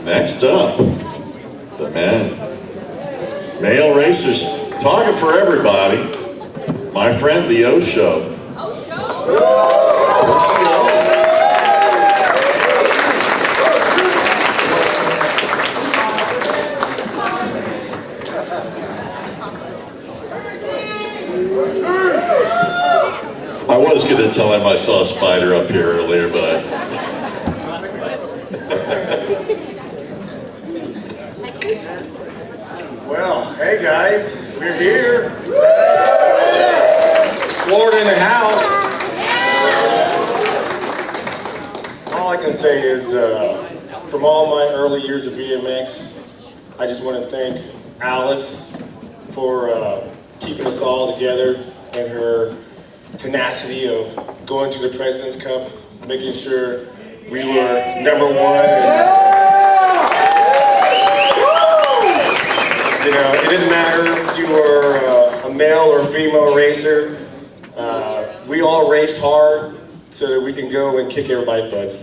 Next up, the men. Male racers, talking for everybody. My friend, the O Show. Percy Owens. I was going to tell him I saw a spider up here earlier, but Well, hey guys, we're here. Florida in the house. All I can say is, from all my early years of BMX, I just want to thank Alice for keeping us all together and her tenacity of going to the President's Cup, making sure we were number one. You know, it didn't matter if you were a male or female racer. We all raced hard so that we can go and kick everybody's butts.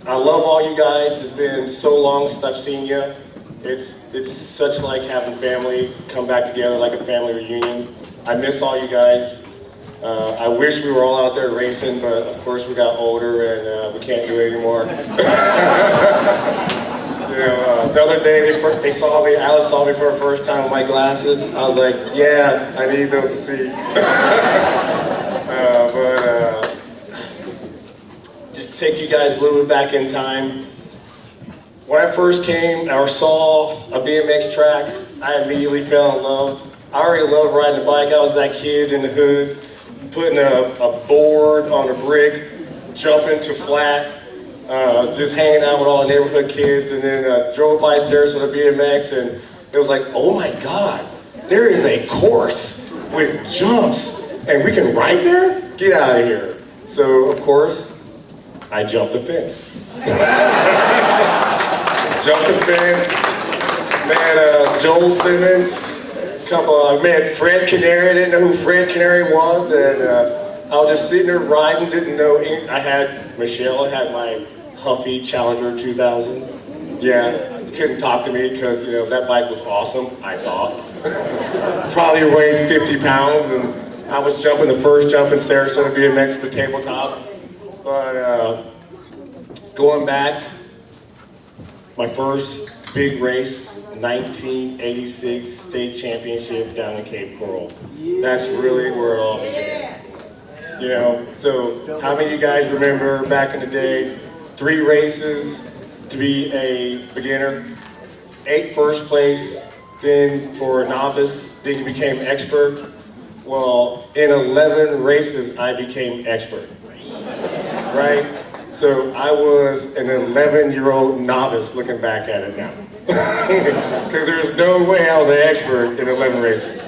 I love all you guys. It's been so long since I've seen you. It's such like having family come back together like a family reunion. I miss all you guys. I wish we were all out there racing, but of course we got older and we can't do it anymore. You know, the other day they saw me, Alice saw me for the first time with my glasses. I was like, yeah, I need those to see. Just to take you guys a little bit back in time. When I first came or saw a BMX track, I immediately fell in love. I already loved riding a bike. I was that kid in the hood, putting a board on a brick, jumping to flat, just hanging out with all the neighborhood kids, and then drove by Sarasota BMX, and it was like, oh my God, there is a course with jumps, and we can ride there? Get out of here. So, of course, I jumped the fence. Jumped the fence, met Joel Simmons, I met Fred Canary. I didn't know who Fred Canary was, and I was just sitting there riding, didn't know any. I had Michelle, I had my Huffy Challenger 2000. Yeah, couldn't talk to me because, you know, that bike was awesome, I thought. Probably weighed 50 pounds, and I was jumping the first jump in Sarasota BMX at the tabletop. But going back, my first big race, 1986 state championship down in Cape Coral. That's really where it all began. You know, so how many of you guys remember back in the day, 3 races to be a beginner, 8 first place, then for a novice, then you became expert. Well, in 11 races, I became expert, right? So I was an 11-year-old novice looking back at it now. Because there's no way I was an expert in 11 races.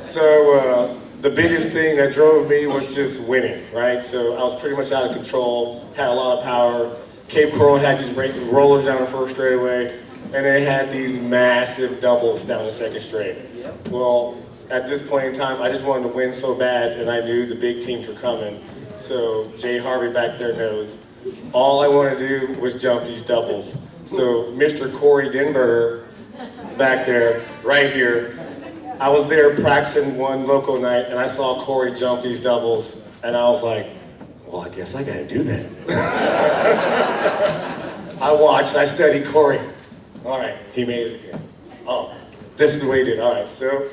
So the biggest thing that drove me was just winning, right? So I was pretty much out of control, had a lot of power. Cape Coral had these rollers down the first straightaway, and they had these massive doubles down the second straight. Well, at this point in time, I just wanted to win so bad, and I knew the big teams were coming. So Jay Harvey back there knows. All I wanted to do was jump these doubles. So Mr. Corey Denberger back there, right here, I was there practicing one local night, and I saw Corey jump these doubles, and I was like, well, I guess I gotta do that. I watched, I studied Corey. All right, he made it again. Oh, this is the way he did. All right, so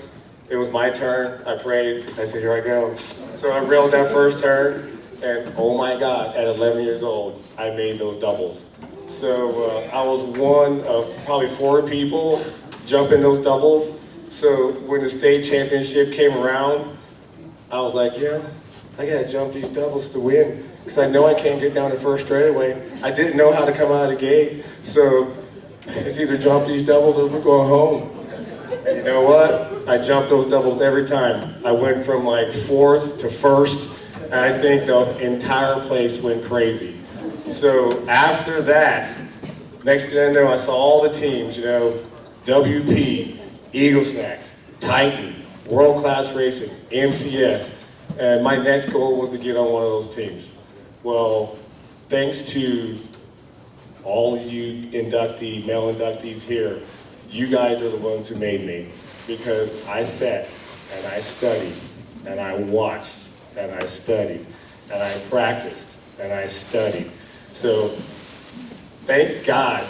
it was my turn. I prayed. I said, here I go. So I railed that first turn. And oh my God, at 11 years old, I made those doubles. So I was one of probably 4 people jumping those doubles. So when the state championship came around, I was like, yeah, I gotta jump these doubles to win. Because I know I can't get down the first straightaway. I didn't know how to come out of the gate. So it's either jump these doubles or we're going home. And you know what? I jumped those doubles every time. I went from like 4th to 1st. And I think the entire place went crazy. So after that, next thing I know, I saw all the teams, you know, WP, Eagle Snacks, Titan, World Class Racing, MCS. And my next goal was to get on one of those teams. Well, thanks to all you male inductees here, you guys are the ones who made me, because I sat and I studied and I watched and I studied and I practiced and I studied. So thank God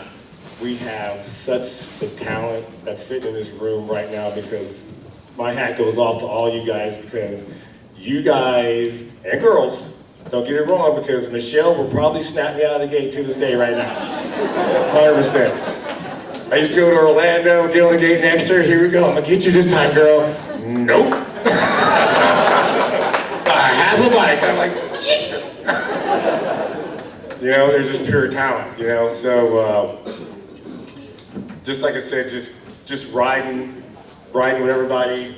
we have such the talent that's sitting in this room right now, because my hat goes off to all you guys, because you guys and girls, don't get it wrong, because Michelle will probably snap me out of the gate to this day right now. 100%. I used to go to Orlando, get on the gate next to her, here we go, I'm gonna get you this time, girl. Nope. Half a bike. I'm like, Jesus. You know, there's just pure talent, you know, so just like I said, just riding with everybody,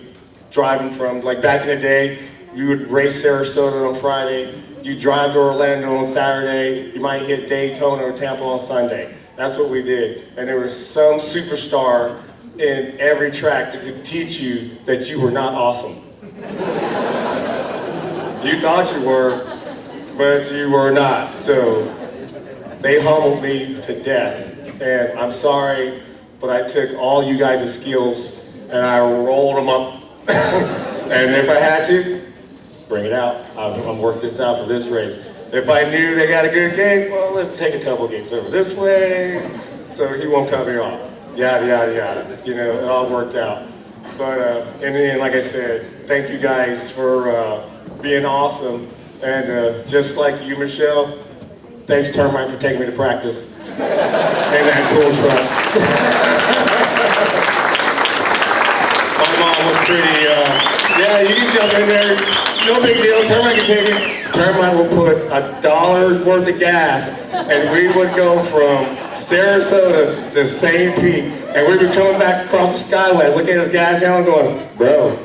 driving from, like back in the day, you would race Sarasota on Friday, you drive to Orlando on Saturday, you might hit Daytona or Tampa on Sunday. That's what we did. And there was some superstar in every track that could teach you that you were not awesome. You thought you were, but you were not. So they humbled me to death. And I'm sorry, but I took all you guys' skills and I rolled them up. And if I had to, bring it out. I'm work this out for this race. If I knew they got a good gate, well, let's take a couple gates over this way, so he won't cut me off. Yada, yada, yada. You know, it all worked out. But in the end, like I said, thank you guys for being awesome. And just like you, Michelle, thanks Termite for taking me to practice in that cool truck. My mom was pretty, yeah, you can jump in there, no big deal, Termite can take it. Termite will put $1 worth of gas, and we would go from Sarasota to St. Pete, and we'd be coming back across the skyway, looking at his gas down going, bro,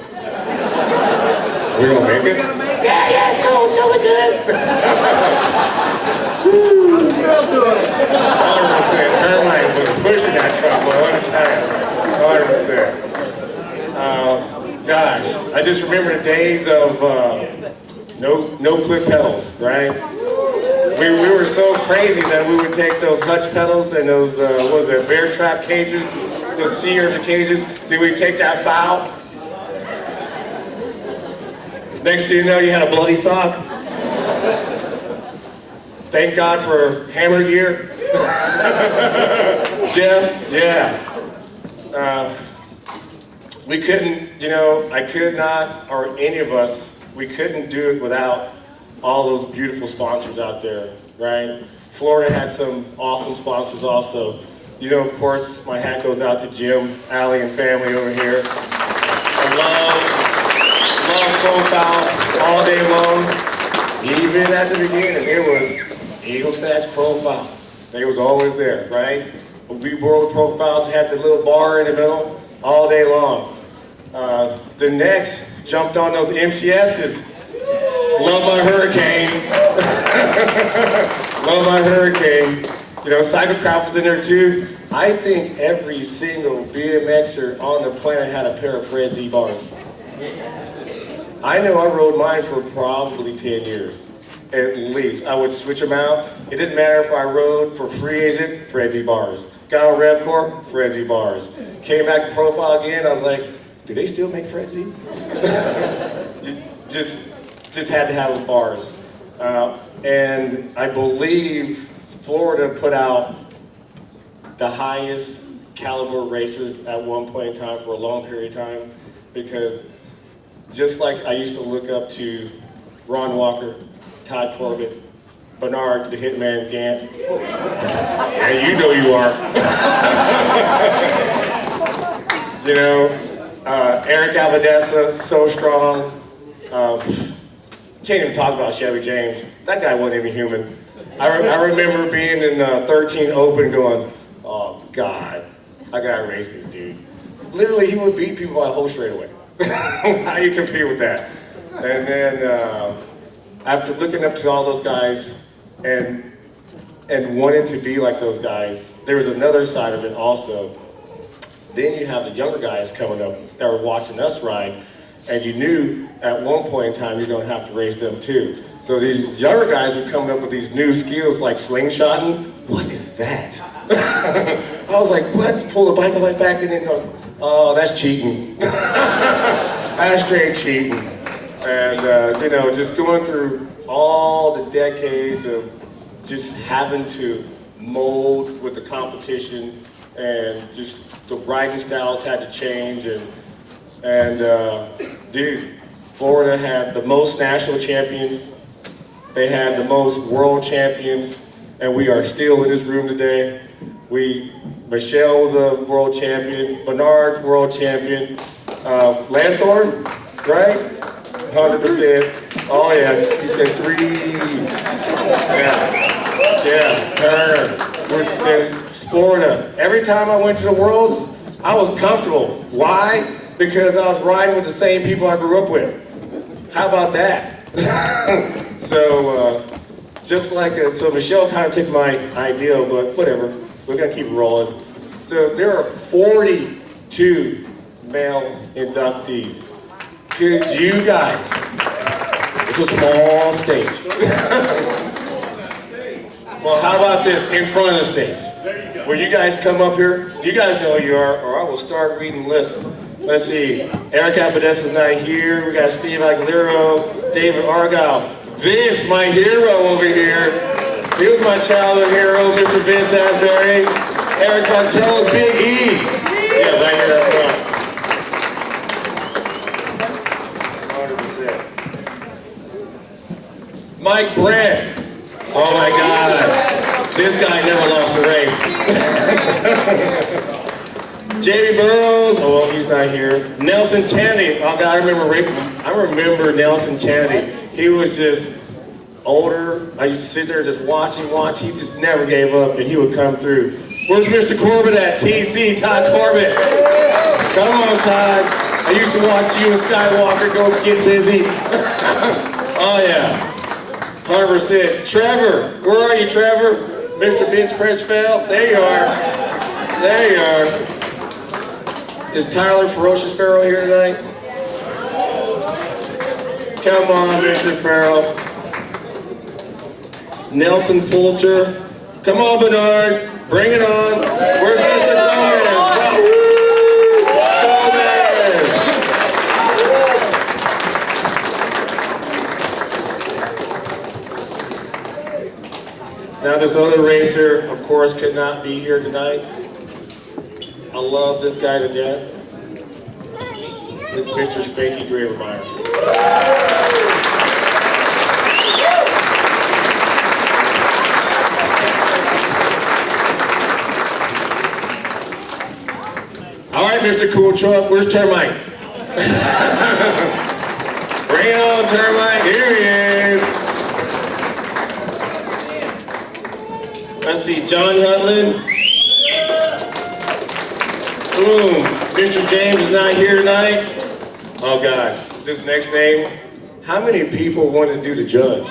we gonna make it? Yeah, it's going good. I'm still doing it. 100%. Termite was pushing that truck, boy, let me tell you. 100%. Gosh, I just remember the days of no clip pedals, right? We were so crazy that we would take those hutch pedals and those, what was it, bear trap cages, those sea urchin cages, then we'd take that foul. Next thing you know, you had a bloody sock. Thank God for hammer gear. Jeff, yeah. We couldn't, you know, I could not, or any of us, we couldn't do it without all those beautiful sponsors out there, right? Florida had some awesome sponsors also. You know, of course, my hat goes out to Jim, Allie, and family over here. I love profile all day long. Even at the beginning, it was Eagle Snatch profile. They was always there, right? We wore the profiles, had the little bar in the middle all day long. The next jumped on those MCSs. Love my Hurricane. Love my Hurricane. You know, Cybercraft was in there too. I think every single BMXer on the planet had a pair of Fred Z bars. I know I rode mine for probably 10 years, at least. I would switch them out. It didn't matter if I rode for free agent, Fred Z bars. Got on Rev Corp, Fred Z bars. Came back to profile again, I was like, do they still make Fred Z's? just had to have the bars. And I believe Florida put out the highest caliber racers at one point in time for a long period of time, because just like I used to look up to Ron Walker, Todd Corbitt, Bernard the Hitman Gant, and you know you are. You know, Eric Abbadessa, so strong. Can't even talk about Shelby James. That guy wasn't even human. I remember being in 13 Open going, oh God, I gotta race this dude. Literally, he would beat people by a whole straightaway. How do you compete with that? And then after looking up to all those guys and wanting to be like those guys, there was another side of it also. Then you have the younger guys coming up that were watching us ride, and you knew at one point in time you're going to have to race them too. So these younger guys were coming up with these new skills like slingshotting. What is that? I was like, what? Pull the bike light back and then go, oh, that's cheating. That's straight cheating. And, you know, just going through all the decades of just having to mold with the competition, and just the riding styles had to change. And dude, Florida had the most national champions. They had the most world champions, and we are still in this room today. Michelle was a world champion, Bernard's world champion, Lanthorn, right? 100%. Oh yeah, he said 3. Yeah, Turner. We're in Florida. Every time I went to the Worlds, I was comfortable. Why? Because I was riding with the same people I grew up with. How about that? So, just like, so Michelle kind of took my idea, but whatever, we're gonna keep rolling. So there are 42 male inductees. Could you guys, it's a small stage. Well, how about this, in front of the stage? Will you guys come up here? You guys know who you are, or I will start reading lists. Let's see, Eric Abbadessa is not here. We got Steve Aguilera, David Argyle. Vince, my hero over here. He was my childhood hero, Mr. Vince Asbury. Eric Martell's Big E. Yeah, right here up front. 100%. Mike Brandt. Oh my God. This guy never lost a race. Jamie Burrows, oh well, he's not here. Nelson Chanady, oh God, I remember Nelson Chanady. He was just older. I used to sit there just watch. He just never gave up, and he would come through. Where's Mr. Corbitt at? TC, Todd Corbitt. Come on, Todd. I used to watch you and Skywalker go get busy. Oh yeah, 100%. Trevor, where are you, Trevor? Mr. Bench Press Fell. There you are. There you are. Is Tyler Ferocious Faoro here tonight? Come on, Mr. Faoro. Nelson Fulcher. Come on, Bernard. Bring it on. Where's Mr. Gomez? Gomez! Now this other racer, of course, could not be here tonight. I love this guy to death. This is Mr. Spanky Gravenmier. All right, Mr. Cool Truck, where's Termite? Bring it on, Termite, here he is. Let's see, John Hutelin. Boom. Mr. James is not here tonight. Oh God, this next name. How many people want to do the judge?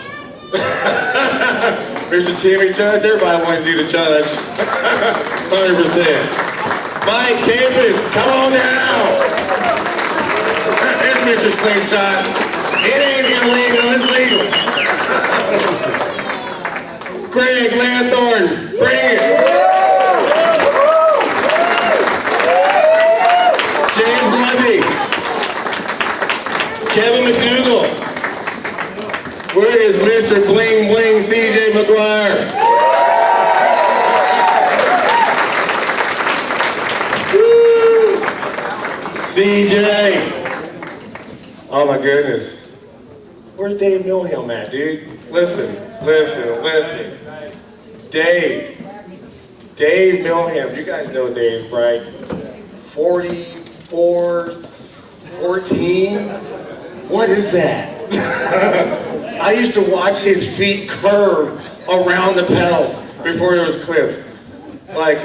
Mr. Timmy Judge, everybody want to do the judge. 100%. Mike Campus, come on now. There's Mr. Slingshot. It ain't illegal, it's legal. Greg Lanthorn, bring it. James Levy, Kevin McDougal. Where is Mr. Bling Bling CJ McGuire? Woo! CJ. Oh my goodness. Where's Dave Milhelm at, dude? Listen. Dave Milhelm, you guys know Dave, right? 14? What is that? I used to watch his feet curve around the pedals before there was clips. Like,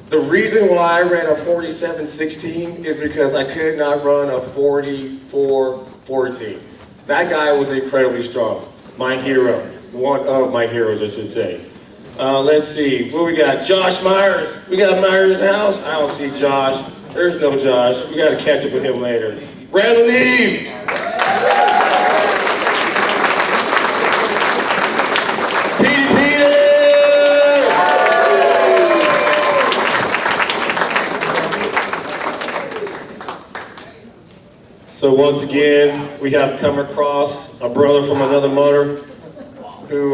the reason why I ran a 47-16 is because I could not run a 44-14. That guy was incredibly strong. My hero. One of my heroes, I should say. Let's see, what we got? Josh Myers. We got Myers in the house? I don't see Josh. There's no Josh. We got to catch up with him later. Randall Neave. So once again, we have come across a brother from another mother who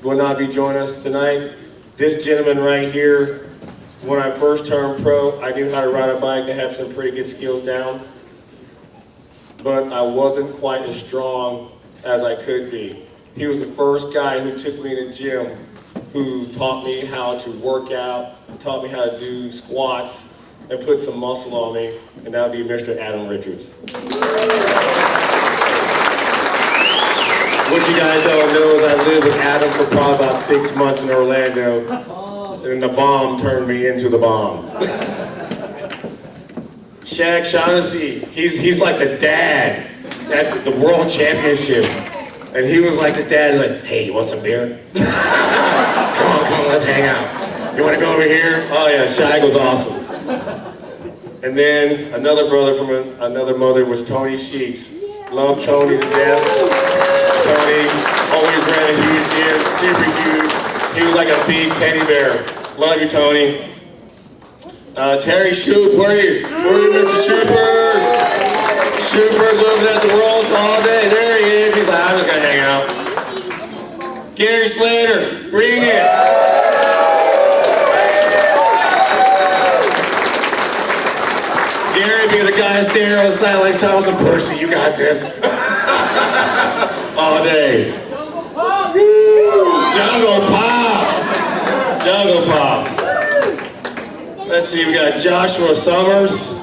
will not be joining us tonight. This gentleman right here, when I first turned pro, I knew how to ride a bike. I had some pretty good skills down, but I wasn't quite as strong as I could be. He was the first guy who took me to the gym, who taught me how to work out, taught me how to do squats, and put some muscle on me, and that would be Mr. Adam Richards. What you guys don't know is I lived with Adam for probably about 6 months in Orlando, and the bomb turned me into the bomb. Shag Shaughnessy, he's like the dad at the World Championships, and he was like the dad, he's like, hey, you want some beer? Come on, let's hang out. You want to go over here? Oh yeah, Shag was awesome. And then another brother from another mother was Tony Sheets. Love Tony to death. Tony always ran a huge gym, super huge. He was like a big teddy bear. Love you, Tony. Terry Shoop, where are you? Where are you, Mr. Shoopers? Shoopers over at the Worlds all day. There he is. He's like, I'm just gonna hang out. Gary Slater, bring it. Gary being the guy standing on the side like Thompson, Percy, you got this. All day. Jungle Pops. Jungle Pops. Let's see, we got Joshua Summers.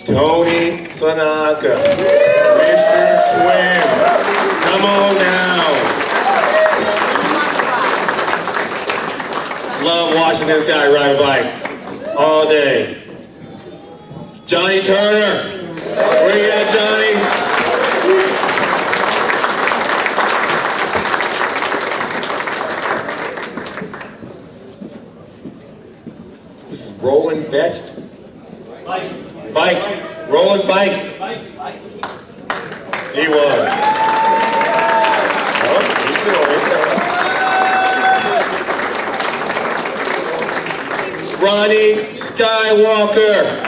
Tony Sanaka. Mr. Schwinn. Come on down. Love watching this guy ride a bike. All day. Johnny Turner. Where you at, Johnny? This is Roland Veicht. Bike. Roland Veicht. He was. Oh, he's still Ronnie Skywalker.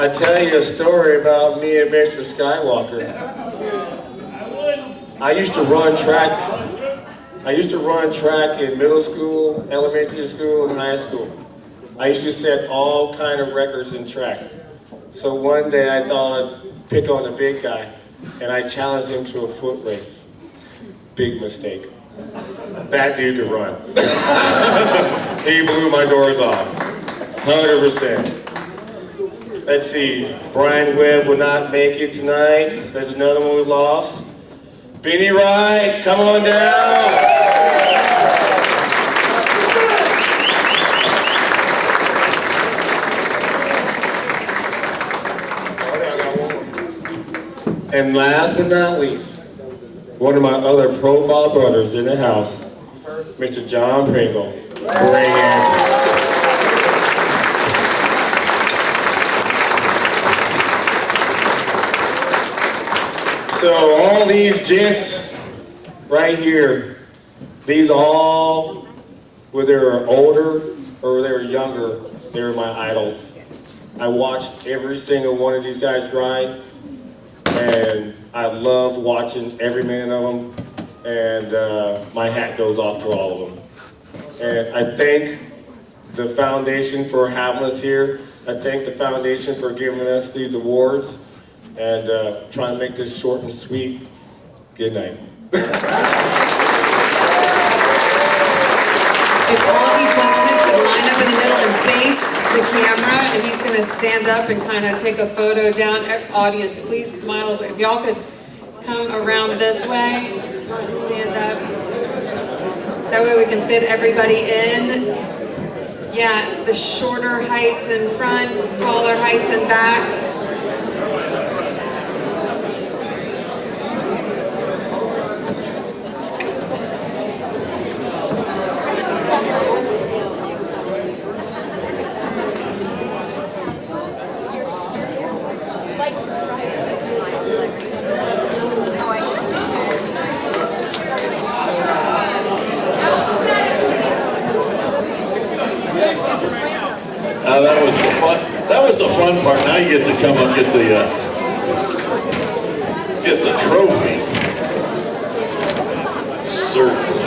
I tell you a story about me and Mr. Skywalker. I used to run track in middle school, elementary school, and high school. I used to set all kind of records in track. So one day I thought I'd pick on the big guy, and I challenged him to a foot race. Big mistake. That dude could run. He blew my doors off. 100%. Let's see, Bryan Webb will not make it tonight. There's another one we lost. Beanie Wright, come on down. And last but not least, one of my other profile brothers in the house, Mr. John Pringle. Bring it. So all these gents right here, these all, whether they're older or they're younger, they're my idols. I watched every single one of these guys ride, and I loved watching every minute of them, and my hat goes off to all of them. And I thank the foundation for having us here. I thank the foundation for giving us these awards, and trying to make this short and sweet. Good night. If all of you gentlemen could line up in the middle and face the camera, and he's going to stand up and kind of take a photo down. Audience, please smile. If y'all could come around this way, stand up. That way we can fit everybody in. Yeah, the shorter heights in front, taller heights in back. Welcome back. you get to come up and get the trophy. Certainly.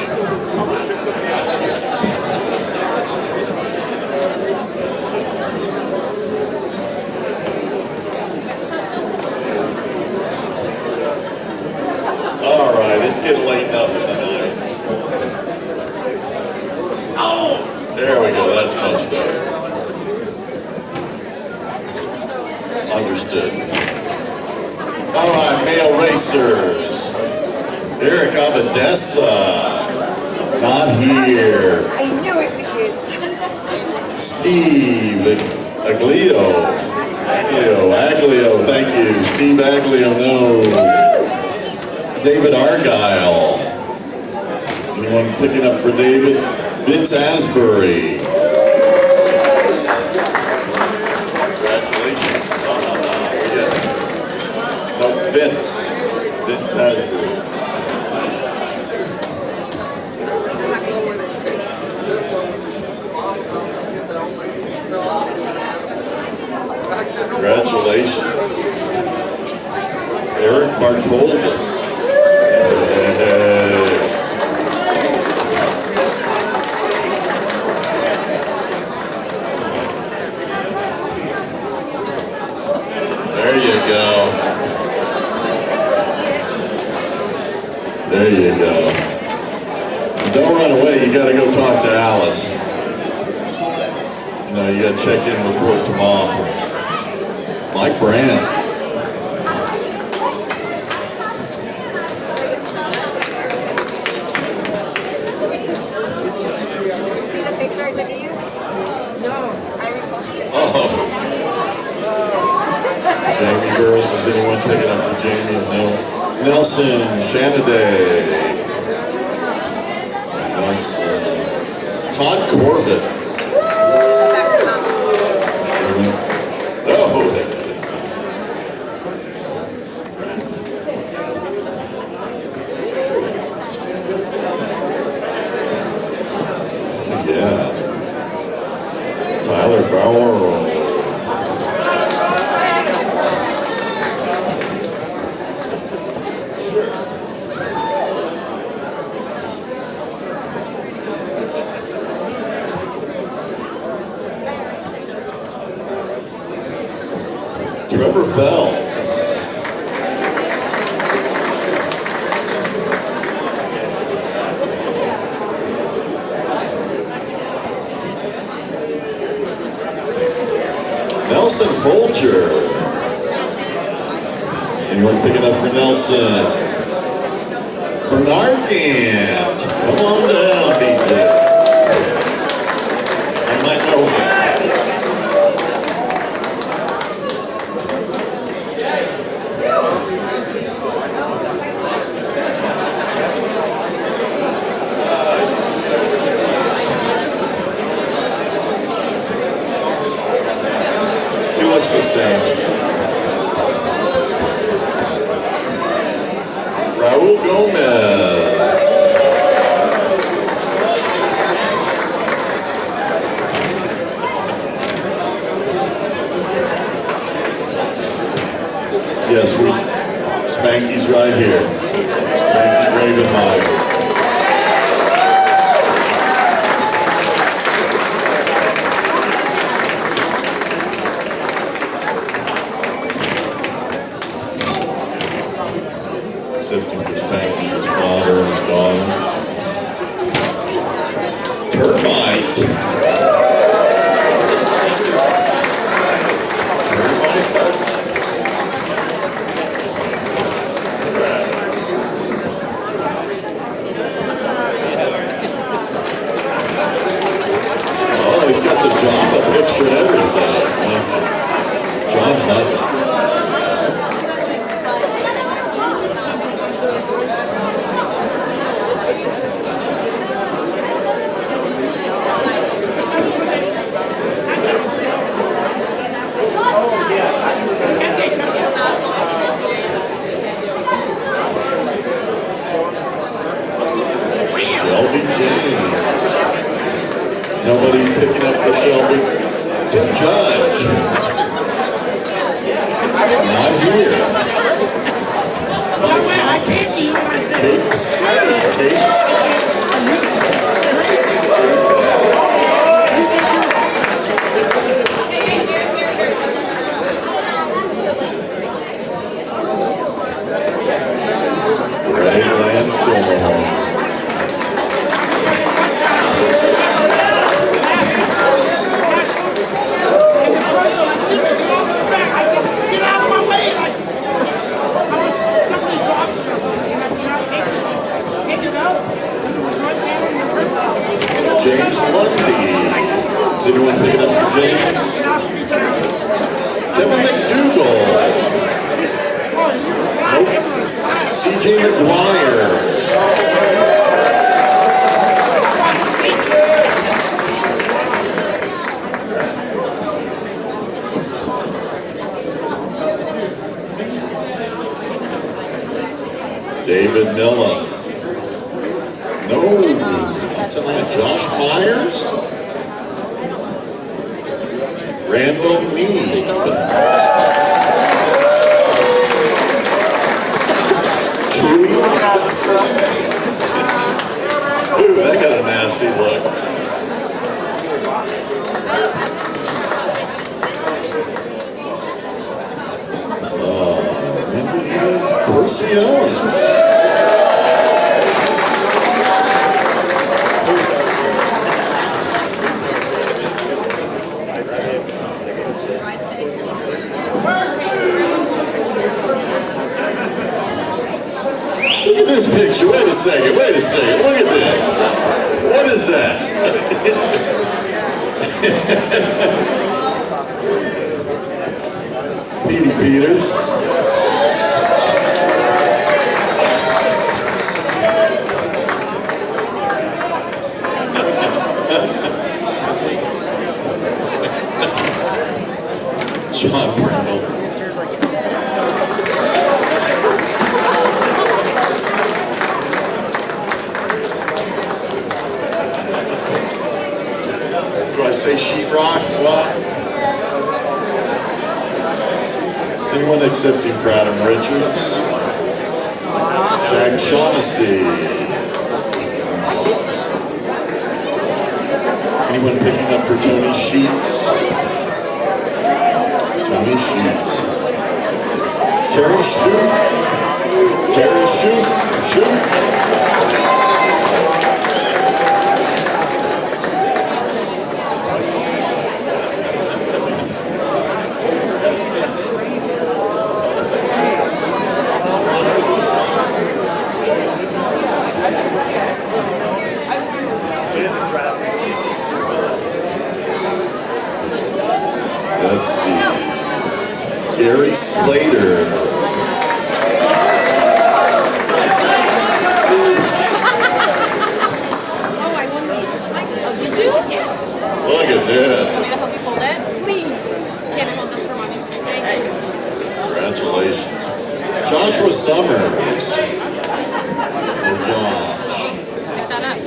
All right, it's getting late enough in the night. Oh, there we go. That's much better. Understood. All right, male racers. Eric Abbadessa, not here. I knew it was you. Steve Aglio, thank you. Steve Aglio, no. David Argyle. Anyone picking up for David? Vince Asbury. Congratulations. No, Vince Asbury. Congratulations. Eric Bartoldus. There you go. There you go. Don't run away. You got to go talk to Alice. You know, you got to check in and report to Mom. Mike Brandt. See the picture I took of you? No, I reposted. Oh. Jamie Burrows. Is anyone picking up for Jamie? No. Nelson Chanady. Nelson. Todd Corbitt. Oh. Yeah. Tyler Faoro. Trevor Fell. Nelson Fulcher. Anyone picking up for Nelson? Bernard Gant. Come on down, BJ. I might know him. The same. Raul Gomez. Yes, Spanky's right here. Spanky Gravenmier. Accepting for Spanky's his father and his daughter. Termite. Termite Hudson. Oh, he's got the Java picture and everything. John Hutton. Not here. James Lundy. Is anyone picking up for James? Kevin McDougall. Nope. CJ McGuire. David Miller. No. Tonight, Josh Myers, Randall Neave, Chewy. Ooh, that got a nasty look. Percy Owens. Look at this picture. Wait a second. Look at this. What is that? Petey Peters. John Brindle. Do I say sheetrock? What? Is anyone accepting for Adam Richards? Shag Shaughnessy. Anyone picking up for Tony Sheets? Tony Sheets. Terry Shoot. Let's see. Gary Slater. Look at this. Want me to help you fold it? Please. Can I hold this for mommy? Congratulations. Joshua Summers. Oh, Josh. Pick that up.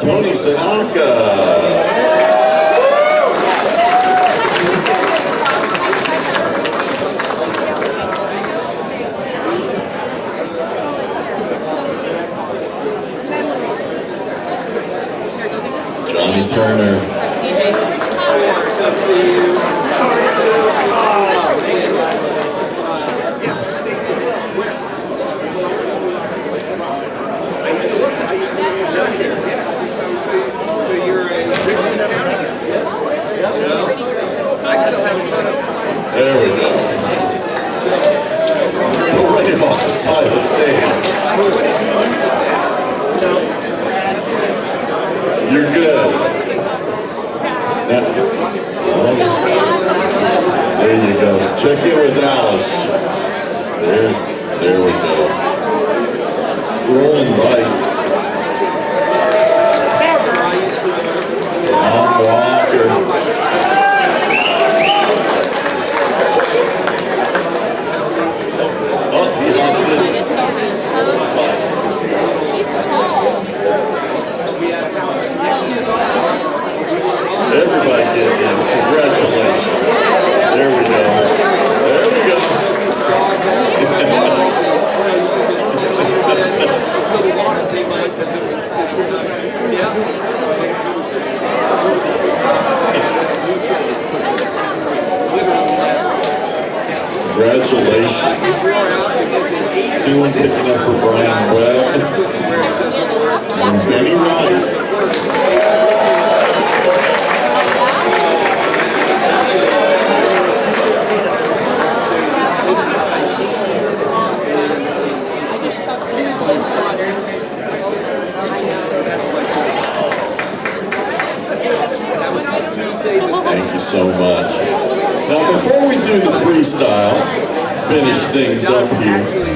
Tony Sanaka. Johnny Turner. There we go. Right off the side of the stage. You're good. There you go. Check in with Alice. There we go. Roland Veicht. Tom Walker. Oh, he hopped in. He's tall. Everybody get in. Congratulations. There we go. congratulations. Hutelin picking up for Bryan Webb and Benny Roddy. Thank you so much. Now, before we do the freestyle, finish things up here,